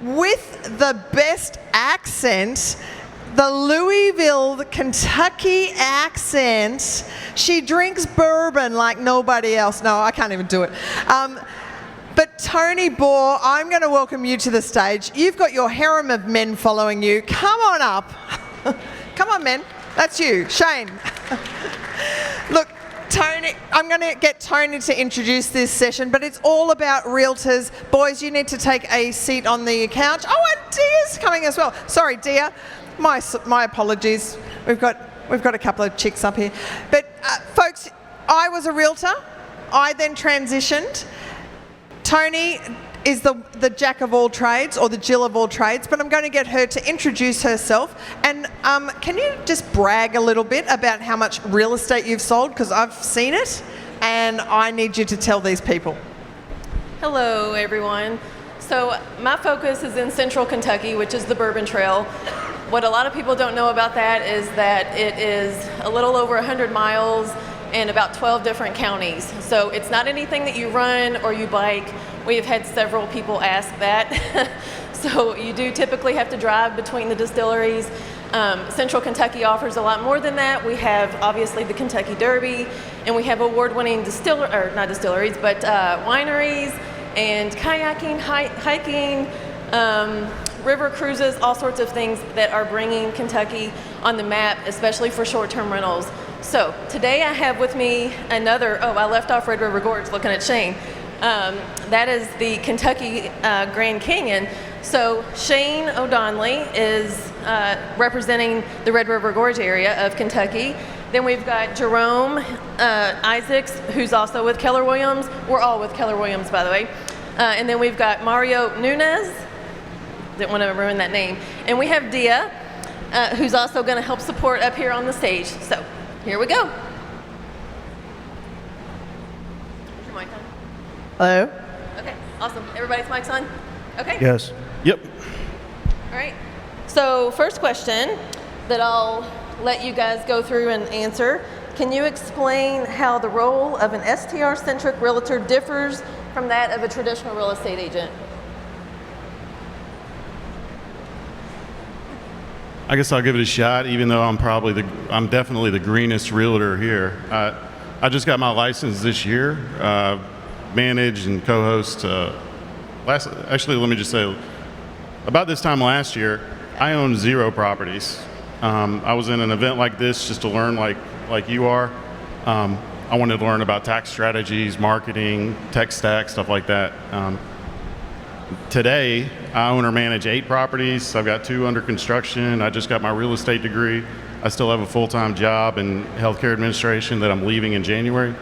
with the best accent, the Louisville, Kentucky accent. She drinks bourbon like nobody else. No, I can't even do it. But Toni Boer, I'm going to welcome you to the stage. You've got your harem of men following you. Come on up. Come on, men. That's you. Shane. Look, Toni, I'm going to get Toni to introduce this session, but it's all about realtors. Boys, you need to take a seat on the couch. Oh, and Dia's coming as well. Sorry, Dia. My apologies. We've got a couple of chicks up here. But folks, I was a realtor. I then transitioned. Toni is the jack of all trades, or the Jill of all trades, but I'm going to get her to introduce herself. And can you just brag a little bit about how much real estate you've sold? Because I've seen it, and I need you to tell these people. Hello, everyone. So my focus is in central Kentucky, which is the Bourbon Trail. What a lot of people don't know about that is that it is a little over 100 miles and about 12 different counties. So it's not anything that you run or you bike. We have had several people ask that. So you do typically have to drive between the distilleries. Central Kentucky offers a lot more than that. We have obviously the Kentucky Derby, and we have award-winning wineries and kayaking, hiking, river cruises, all sorts of things that are bringing Kentucky on the map, especially for short-term rentals. So today I have with me another, I left off Red River Gorge looking at Shane. That is the Kentucky Grand Canyon. So Shane O'Donnelly is representing the Red River Gorge area of Kentucky. Then we've got Jerome Isaacs, who's also with Keller Williams. We're all with Keller Williams, by the way. And then we've got Mario Nunez. Didn't want to ruin that name. And we have Dia, who's also going to help support up here on the stage. So here we go. Is your mic on? Hello? Okay, awesome. Everybody's mic's on? Okay. Yes. Yep. All right. So first question that I'll let you guys go through and answer. Can you explain how the role of an STR-centric realtor differs from that of a traditional real estate agent? I guess I'll give it a shot, even though I'm definitely the greenest realtor here. I just got my license this year, manage and co-host. Actually, let me just say, about this time last year, I owned 0 properties. I was in an event like this just to learn like you are. I wanted to learn about tax strategies, marketing, tech stack, stuff like that. Today, I own or manage 8 properties. I've got 2 under construction. I just got my real estate degree. I still have a full-time job in healthcare administration that I'm leaving in January.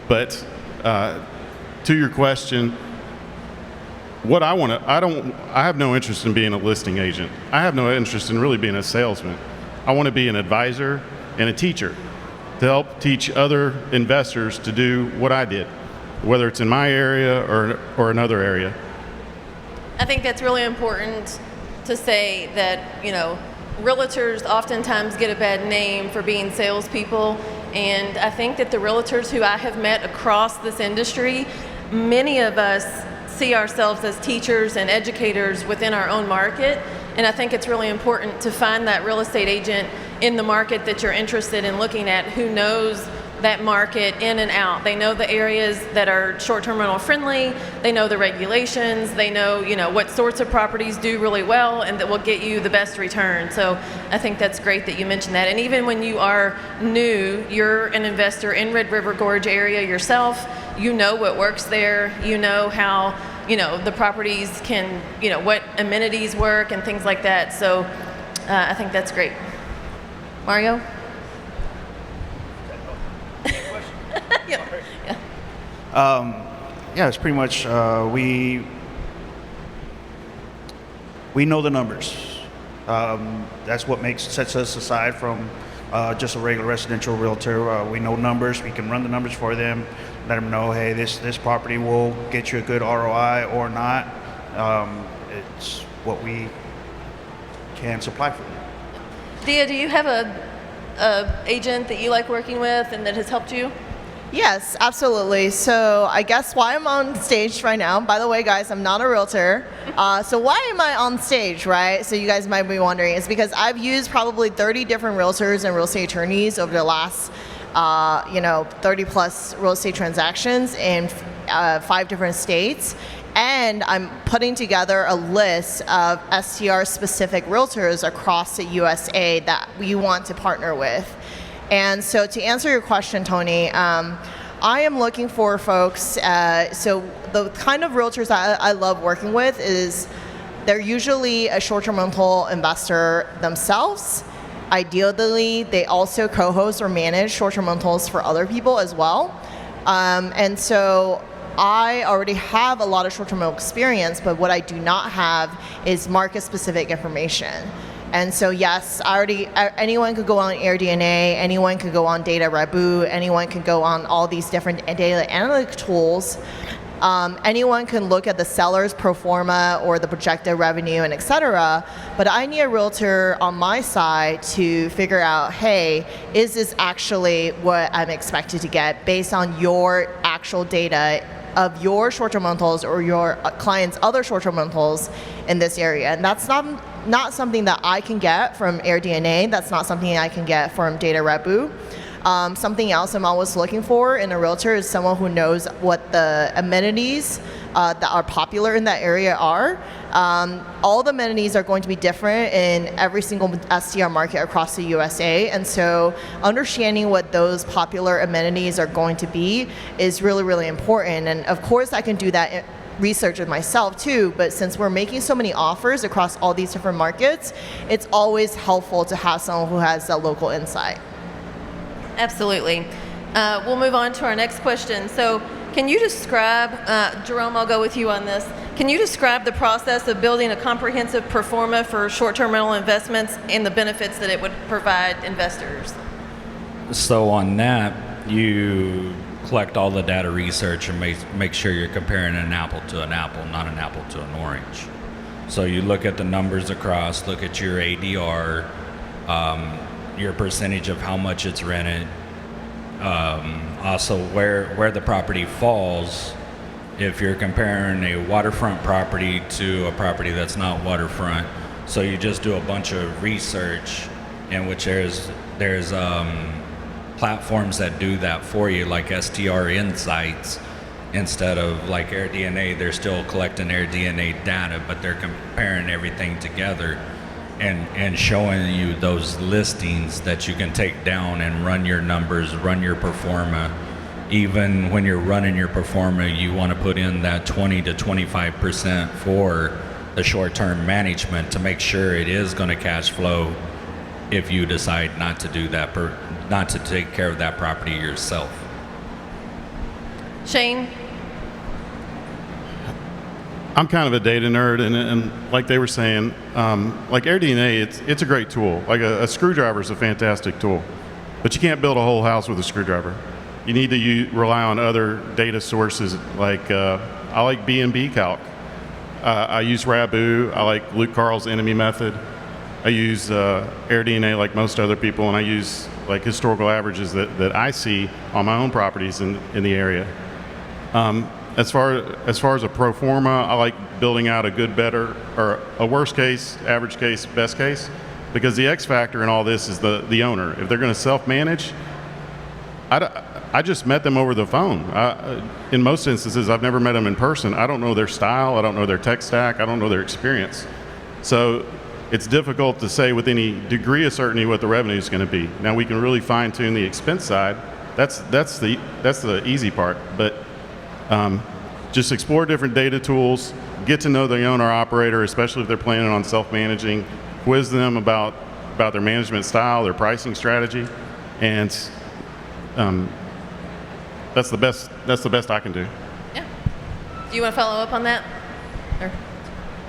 But to your question, what I have no interest in being a listing agent. I have no interest in really being a salesman. I want to be an advisor and a teacher to help teach other investors to do what I did, whether it's in my area or another area. I think that's really important to say that, realtors oftentimes get a bad name for being salespeople, and I think that the realtors who I have met across this industry, many of us see ourselves as teachers and educators within our own market, and I think it's really important to find that real estate agent in the market that you're interested in looking at who knows that market in and out. They know the areas that are short-term rental friendly, they know the regulations, they know, what sorts of properties do really well and that will get you the best return. So I think that's great that you mentioned that. And even when you are new, you're an investor in Red River Gorge area yourself, you know what works there, you know how, the properties can, what amenities work and things like that. So I think that's great. Mario? Yeah, it's pretty much we know the numbers. That's what sets us aside from just a regular residential realtor. We know numbers. We can run the numbers for them, let them know, hey, this property will get you a good ROI or not. It's what we can supply for them. Dia, do you have a agent that you like working with and that has helped you? Yes, absolutely. So I guess why I'm on stage right now, by the way, guys, I'm not a realtor. So why am I on stage, right? So you guys might be wondering. It's because I've used probably 30 different realtors and real estate attorneys over the last 30 plus real estate transactions in 5 different states. And I'm putting together a list of STR specific realtors across the USA that we want to partner with. And so to answer your question, Toni, I am looking for folks, so the kind of realtors that I love working with is they're usually a short-term rental investor themselves. Ideally, they also co-host or manage short-term rentals for other people as well. And so I already have a lot of short-term rental experience, but what I do not have is market-specific information. And so yes, anyone could go on AirDNA, anyone could go on Data Rabu, anyone can go on all these different data analytic tools. Anyone can look at the seller's pro forma or the projected revenue and et cetera, but I need a realtor on my side to figure out, hey, is this actually what I'm expected to get based on your actual data of your short-term rentals or your client's other short-term rentals in this area. And that's not something that I can get from AirDNA. That's not something I can get from Data Rabu. Something else I'm always looking for in a realtor is someone who knows what the amenities that are popular in that area are. All the amenities are going to be different in every single STR market across the USA, and so understanding what those popular amenities are going to be is really, really important. And of course, I can do that research with myself too, but since we're making so many offers across all these different markets, it's always helpful to have someone who has that local insight. Absolutely. We'll move on to our next question. So can you describe, Jerome, I'll go with you on this. Can you describe the process of building a comprehensive proforma for short-term rental investments and the benefits that it would provide investors? So on that, you collect all the data research and make sure you're comparing an apple to an apple, not an apple to an orange. So you look at the numbers across, look at your ADR, your percentage of how much it's rented, also where the property falls. If you're comparing a waterfront property to a property that's not waterfront, so you just do a bunch of research in which there's platforms that do that for you, like STR Insights. Instead of like AirDNA, they're still collecting AirDNA data, but they're comparing everything together and showing you those listings that you can take down and run your numbers, run your proforma. Even when you're running your proforma, you want to put in that 20 to 25% for the short-term management to make sure it is going to cash flow if you decide not to do that, not to take care of that property yourself. Shane? I'm kind of a data nerd, and like they were saying, like AirDNA, it's a great tool. Like a screwdriver is a fantastic tool, but you can't build a whole house with a screwdriver. You need to rely on other data sources, like I like B&B Calc. I use Rabu. I like Luke Carl's enemy method. I use AirDNA like most other people, and I use like historical averages that I see on my own properties in the area. As far as a pro forma, I like building out a good, better, or a worst case, average case, best case, because the X factor in all this is the owner. If they're going to self-manage, I just met them over the phone. In most instances, I've never met them in person. I don't know their style. I don't know their tech stack. I don't know their experience. So it's difficult to say with any degree of certainty what the revenue is going to be. Now we can really fine tune the expense side. That's the easy part. But just explore different data tools, get to know the owner operator, especially if they're planning on self-managing, quiz them about their management style, their pricing strategy, and that's the best I can do. Yeah. Do you want to follow up on that? Or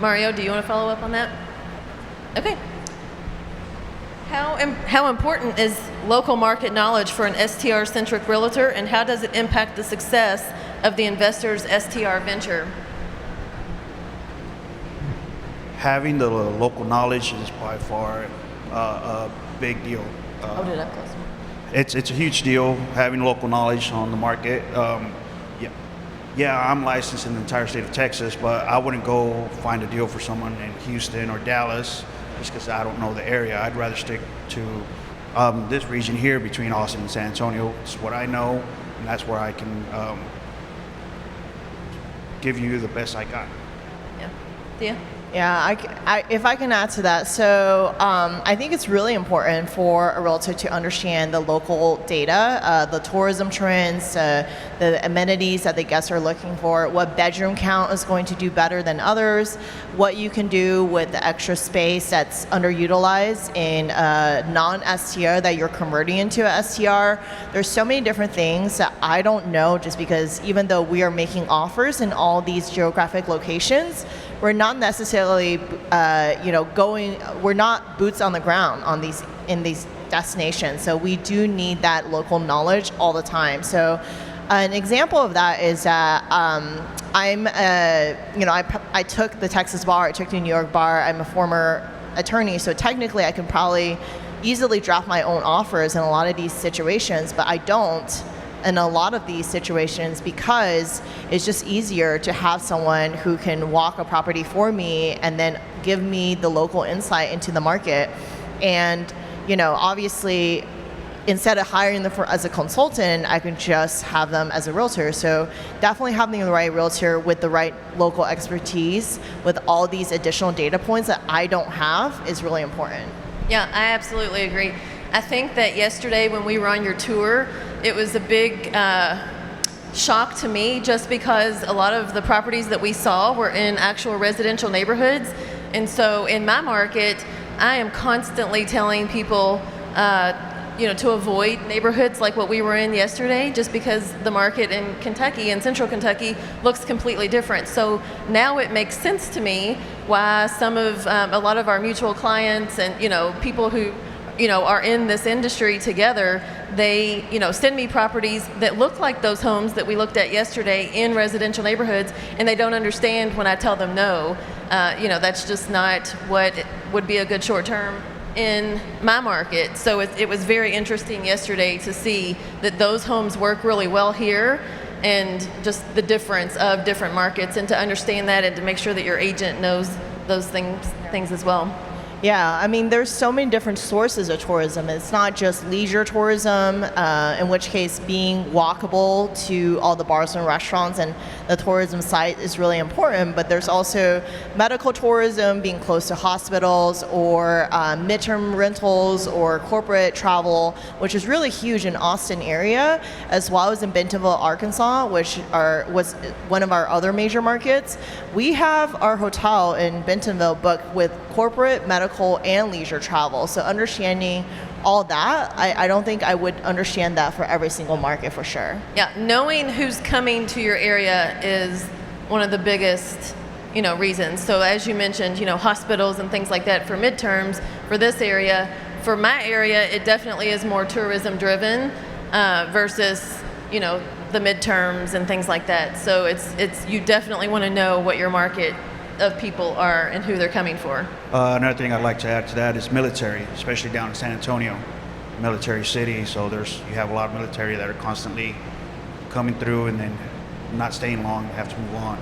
Mario, do you want to follow up on that? Okay. How important is local market knowledge for an STR-centric realtor, and how does it impact the success of the investor's STR venture? Having the local knowledge is by far a big deal. Hold it up close. it's a huge deal having local knowledge on the market. Yeah, I'm licensed in the entire state of Texas, but I wouldn't go find a deal for someone in Houston or Dallas just because I don't know the area. I'd rather stick to this region here between Austin and San Antonio. It's what I know, and that's where I can give you the best I got. Yeah. Yeah. Yeah, if I can add to that, so I think it's really important for a realtor to understand the local data, the tourism trends, the amenities that the guests are looking for, what bedroom count is going to do better than others, what you can do with the extra space that's underutilized in non-STR that you're converting into a STR. There's so many different things that I don't know, just because even though we are making offers in all these geographic locations, we're not necessarily, we're not boots on the ground on in these destinations. So we do need that local knowledge all the time. So an example of that is that I took the Texas bar, I took the New York bar. I'm a former attorney, so technically I can probably easily draft my own offers in a lot of these situations, but I don't in a lot of these situations because it's just easier to have someone who can walk a property for me and then give me the local insight into the market. And, obviously, instead of hiring them as a consultant, I can just have them as a realtor. So definitely having the right realtor with the right local expertise with all these additional data points that I don't have is really important. Yeah, I absolutely agree. I think that yesterday when we were on your tour, it was a big shock to me just because a lot of the properties that we saw were in actual residential neighborhoods. And so in my market, I am constantly telling people, to avoid neighborhoods like what we were in yesterday, just because the market in Kentucky and central Kentucky looks completely different. So now it makes sense to me why a lot of our mutual clients and, people who are in this industry together, they, send me properties that look like those homes that we looked at yesterday in residential neighborhoods, and they don't understand when I tell them no. That's just not what would be a good short term in my market. So it was very interesting yesterday to see that those homes work really well here, and just the difference of different markets, and to understand that and to make sure that your agent knows those things as well. Yeah, I mean, there's so many different sources of tourism. It's not just leisure tourism, in which case being walkable to all the bars and restaurants and the tourism site is really important, but there's also medical tourism, being close to hospitals, or midterm rentals or corporate travel, which is really huge in Austin area, as well as in Bentonville, Arkansas, which was one of our other major markets. We have our hotel in Bentonville booked with corporate, medical, and leisure travel. So understanding all that, I don't think I would understand that for every single market for sure. Yeah, knowing who's coming to your area is one of the biggest, reasons. So as you mentioned, hospitals and things like that for midterms for this area. For my area, it definitely is more tourism driven versus, the midterms and things like that. So it's you definitely want to know what your market of people are and who they're coming for. Another thing I'd like to add to that is military, especially down in San Antonio, military city. So you have a lot of military that are constantly coming through and then not staying long, have to move on.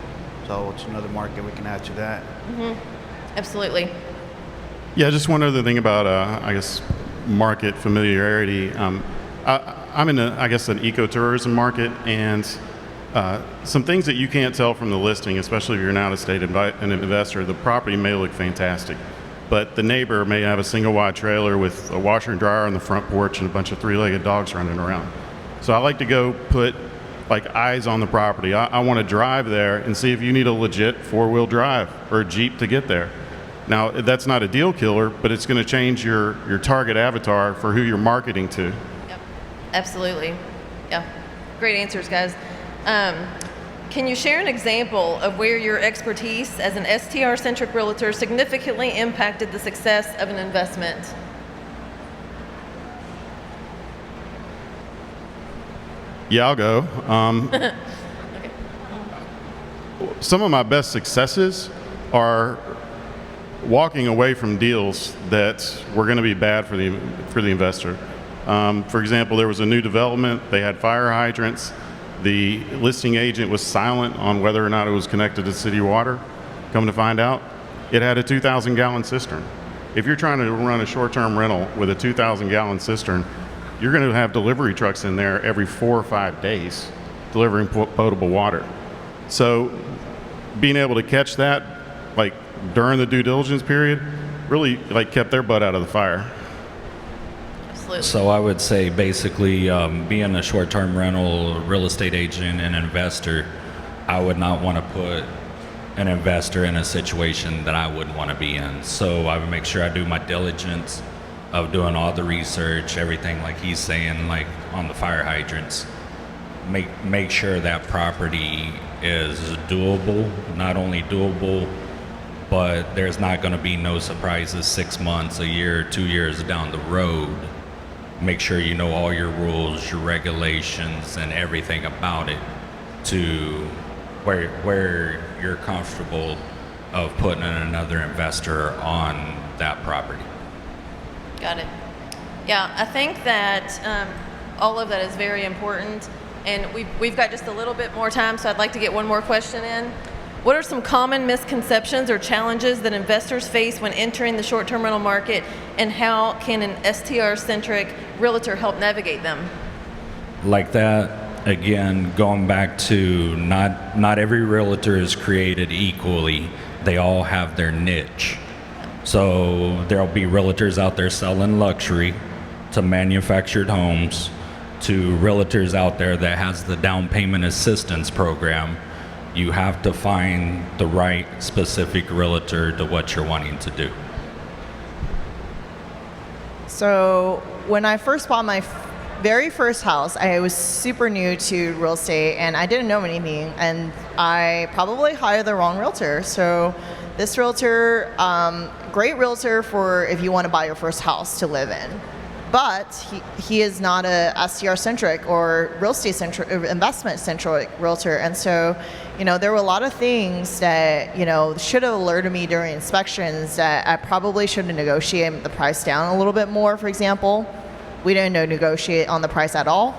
So it's another market we can add to that. Mm-hmm. Absolutely. Yeah, just one other thing about, market familiarity. I'm in, an ecotourism market, and some things that you can't tell from the listing, especially if you're an out-of-state an investor, the property may look fantastic, but the neighbor may have a single wide trailer with a washer and dryer on the front porch and a bunch of three-legged dogs running around. So I like to go put eyes on the property. I want to drive there and see if you need a legit four-wheel drive or a Jeep to get there. Now, that's not a deal killer, but it's going to change your target avatar for who you're marketing to. Yep, absolutely. Yeah, great answers, guys. Can you share an example of where your expertise as an STR-centric realtor significantly impacted the success of an investment? Yeah, I'll go. Okay. Some of my best successes are walking away from deals that were going to be bad for the investor. For example, there was a new development. They had fire hydrants. The listing agent was silent on whether or not it was connected to city water. Come to find out, it had a 2,000-gallon cistern. If you're trying to run a short-term rental with a 2,000-gallon cistern, you're going to have delivery trucks in there every 4 or 5 days delivering potable water. So being able to catch that, like during the due diligence period, really like kept their butt out of the fire. Absolutely. So I would say basically being a short-term rental real estate agent and investor, I would not want to put an investor in a situation that I wouldn't want to be in. So I would make sure I do my diligence of doing all the research, everything like he's saying, like on the fire hydrants. Make sure that property is doable, not only doable, but there's not going to be no surprises 6 months, a year, 2 years down the road. Make sure you know all your rules, your regulations, and everything about it to where you're comfortable of putting another investor on that property. Got it. Yeah, I think that all of that is very important. And we've got just a little bit more time, so I'd like to get one more question in. What are some common misconceptions or challenges that investors face when entering the short-term rental market, and how can an STR-centric realtor help navigate them? Like that, again, going back to not every realtor is created equally. They all have their niche. So there'll be realtors out there selling luxury to manufactured homes, to realtors out there that has the down payment assistance program. You have to find the right specific realtor to what you're wanting to do. So when I first bought my very first house, I was super new to real estate and I didn't know anything, and I probably hired the wrong realtor. So this realtor, great realtor for if you want to buy your first house to live in. But he is not a STR-centric or real estate-centric, investment-centric realtor. And so, there were a lot of things that, should have alerted me during inspections that I probably should have negotiated the price down a little bit more, for example. We didn't negotiate on the price at all.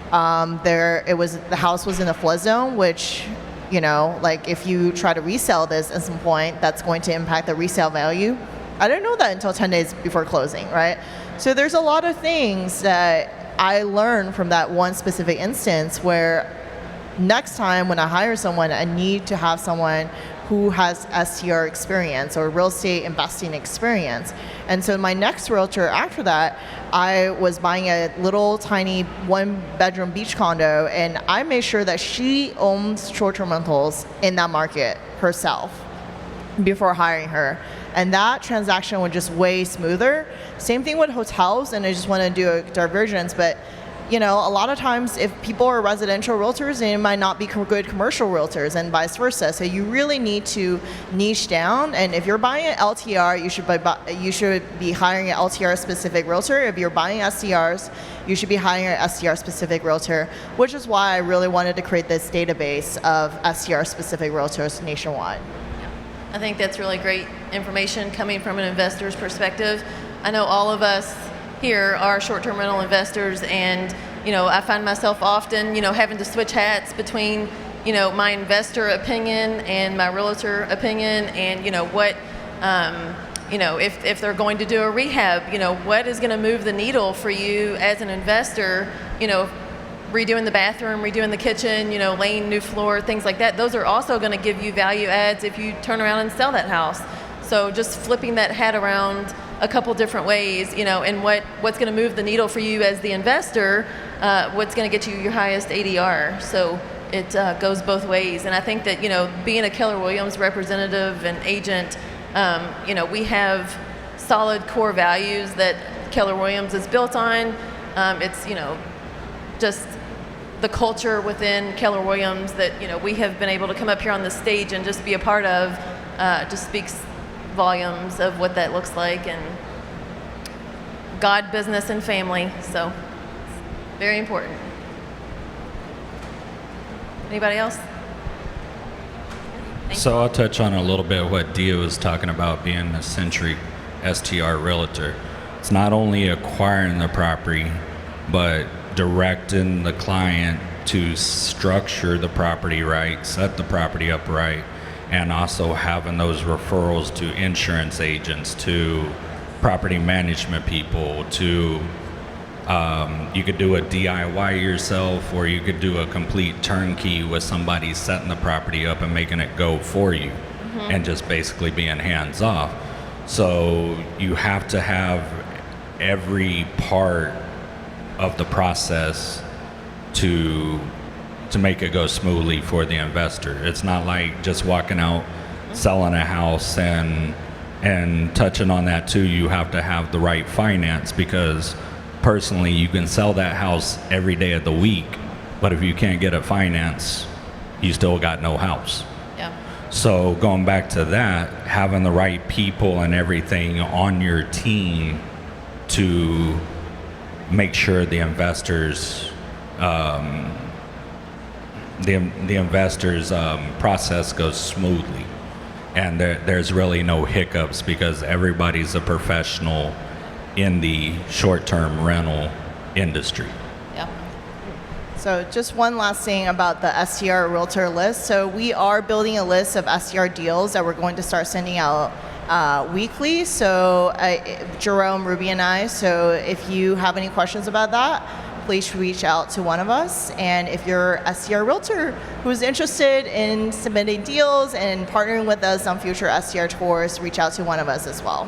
The house was in a flood zone, which, like if you try to resell this at some point, that's going to impact the resale value. I didn't know that until 10 days before closing, right? So there's a lot of things that I learned from that one specific instance where next time when I hire someone, I need to have someone who has STR experience or real estate investing experience. And so my next realtor after that, I was buying a little tiny 1-bedroom beach condo, and I made sure that she owns short-term rentals in that market herself before hiring her. And that transaction was just way smoother. Same thing with hotels, and I just want to do a divergence, but a lot of times if people are residential realtors, they might not be good commercial realtors and vice versa. So you really need to niche down, and if you're buying an LTR, you should be hiring an LTR specific realtor. If you're buying STRs, you should be hiring an STR specific realtor, which is why I really wanted to create this database of STR specific realtors nationwide. I think that's really great information coming from an investor's perspective. I know all of us here are short-term rental investors, and I find myself often having to switch hats between my investor opinion and my realtor opinion, and what if they're going to do a rehab, what is going to move the needle for you as an investor, redoing the bathroom, redoing the kitchen, laying new floor, things like that. Those are also going to give you value adds if you turn around and sell that house. So just flipping that hat around a couple different ways, and what's going to move the needle for you as the investor, what's going to get you your highest ADR. So it goes both ways. And I think that, being a Keller Williams representative and agent, we have solid core values that Keller Williams is built on. It's, just the culture within Keller Williams that we have been able to come up here on the stage and just be a part of, just speaks volumes of what that looks like, and God, business, and family. So very important. Anybody else? So I'll touch on a little bit what Dia was talking about being a centric STR realtor. it's not only acquiring the property, but directing the client to structure the property right, set the property up right, and also having those referrals to insurance agents, to property management people, to you could do a DIY yourself, or you could do a complete turnkey with somebody setting the property up and making it go for you, and just basically being hands off. So you have to have every part of the process to make it go smoothly for the investor. It's not like just walking out, selling a house, and touching on that too, you have to have the right finance, because personally you can sell that house every day of the week, but if you can't get it financed, you still got no house. Yeah. So going back to that, having the right people and everything on your team to make sure the investors process goes smoothly, and there's really no hiccups, because everybody's a professional in the short-term rental industry. Yeah. So just one last thing about the STR Realtor list. So we are building a list of STR deals that we're going to start sending out weekly. So Jerome, Ruby, and I. So if you have any questions about that, please reach out to one of us. And if you're a STR Realtor who's interested in submitting deals and partnering with us on future STR tours, reach out to one of us as well.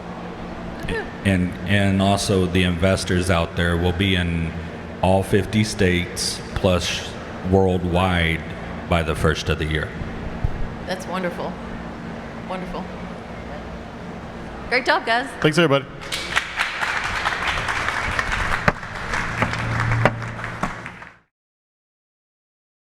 And also the investors out there will be in all 50 states plus worldwide by the first of the year. That's wonderful. Wonderful. Great job, guys. Thanks, everybody.